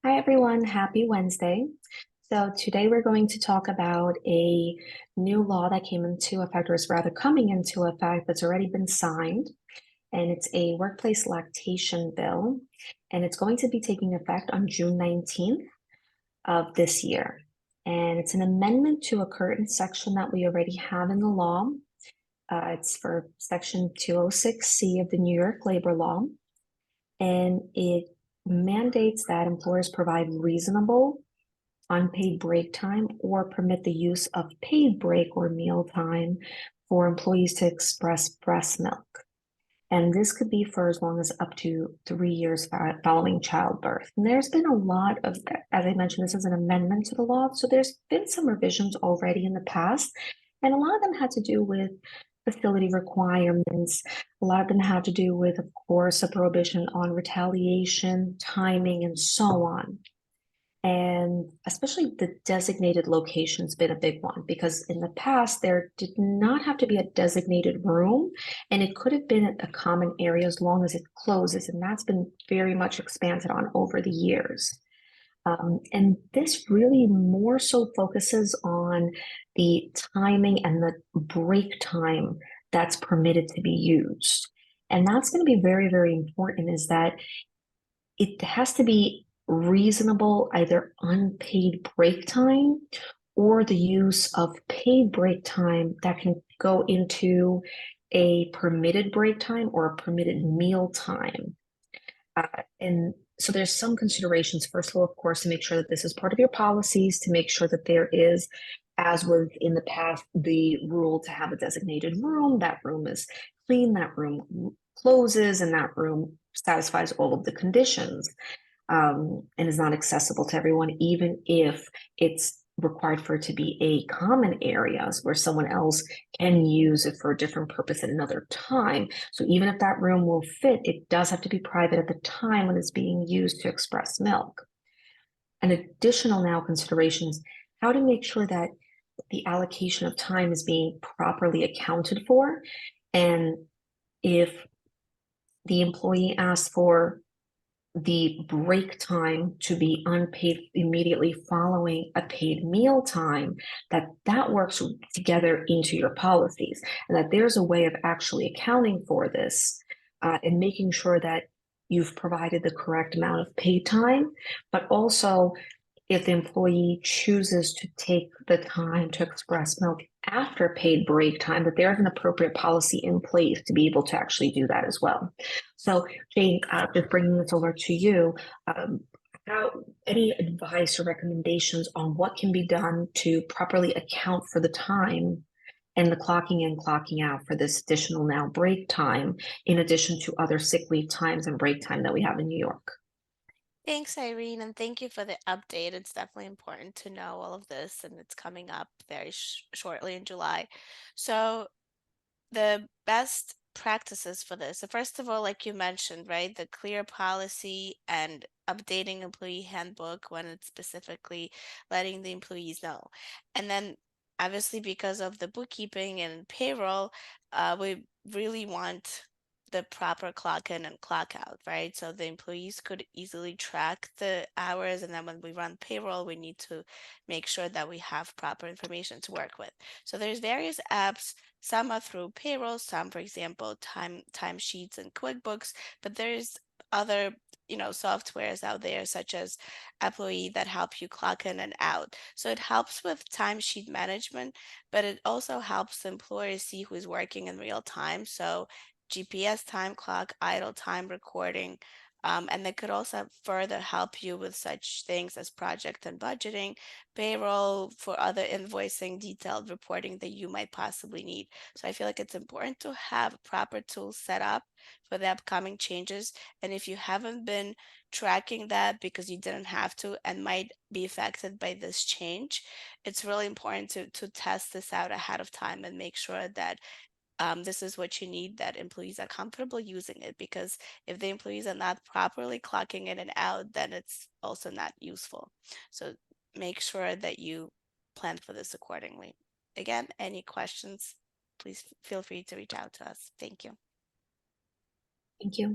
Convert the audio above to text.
Hi, everyone. Happy Wednesday. So today we're going to talk about a new law that came into effect, or is rather coming into effect, that's already been signed, and it's a workplace lactation bill, and it's going to be taking effect on June 19th of this year. And it's an amendment to a current section that we already have in the law. It's for Section 206C of the New York Labor Law, and it mandates that employers provide reasonable unpaid break time or permit the use of paid break or meal time for employees to express breast milk. And this could be for as long as up to 3 years following childbirth. And there's been a lot of, as I mentioned, this is an amendment to the law. So there's been some revisions already in the past. And a lot of them had to do with facility requirements. A lot of them had to do with, of course, a prohibition on retaliation, timing, and so on. And especially the designated location's been a big one, because in the past there did not have to be a designated room, and it could have been a common area as long as it closes, and that's been very much expanded on over the years. And this really more so focuses on the timing and the break time that's permitted to be used. And that's going to be very, very important, is that it has to be reasonable, either unpaid break time or the use of paid break time that can go into a permitted break time or a permitted meal time. And so there's some considerations. First of all, of course, to make sure that this is part of your policies, to make sure that there is, as was in the past, the rule to have a designated room. That room is clean, that room closes, and that room satisfies all of the conditions, and is not accessible to everyone, even if it's required for it to be a common areas where someone else can use it for a different purpose at another time. So even if that room will fit, it does have to be private at the time when it's being used to express milk. An additional now considerations, how to make sure that the allocation of time is being properly accounted for. And if the employee asks for the break time to be unpaid immediately following a paid meal time, that works together into your policies, and that there's a way of actually accounting for this, and making sure that you've provided the correct amount of paid time, but also if the employee chooses to take the time to express milk after paid break time, that there's an appropriate policy in place to be able to actually do that as well. So, Jane, just bringing this over to you, any advice or recommendations on what can be done to properly account for the time and the clocking in, clocking out for this additional now break time, in addition to other sick leave times and break time that we have in New York? Thanks, Irene, and thank you for the update. It's definitely important to know all of this, and it's coming up very shortly in July. So, the best practices for this. So, first of all, like you mentioned, right, the clear policy and updating employee handbook when it's specifically letting the employees know. And then, obviously, because of the bookkeeping and payroll, we really want the proper clock in and clock out, right? So the employees could easily track the hours, and then when we run payroll, we need to make sure that we have proper information to work with. So there's various apps. Some are through payroll, some, for example, timesheets and QuickBooks, but there's other softwares out there such as Employee that help you clock in and out. So it helps with timesheet management, but it also helps employers see who's working in real time. So GPS time clock, idle time recording, and they could also further help you with such things as project and budgeting, payroll, for other invoicing, detailed reporting that you might possibly need. So I feel like it's important to have proper tools set up for the upcoming changes. And if you haven't been tracking that because you didn't have to and might be affected by this change, it's really important to test this out ahead of time and make sure that this is what you need, that employees are comfortable using it, because if the employees are not properly clocking in and out, then it's also not useful. So make sure that you plan for this accordingly. Again, any questions, please feel free to reach out to us. Thank you. Thank you.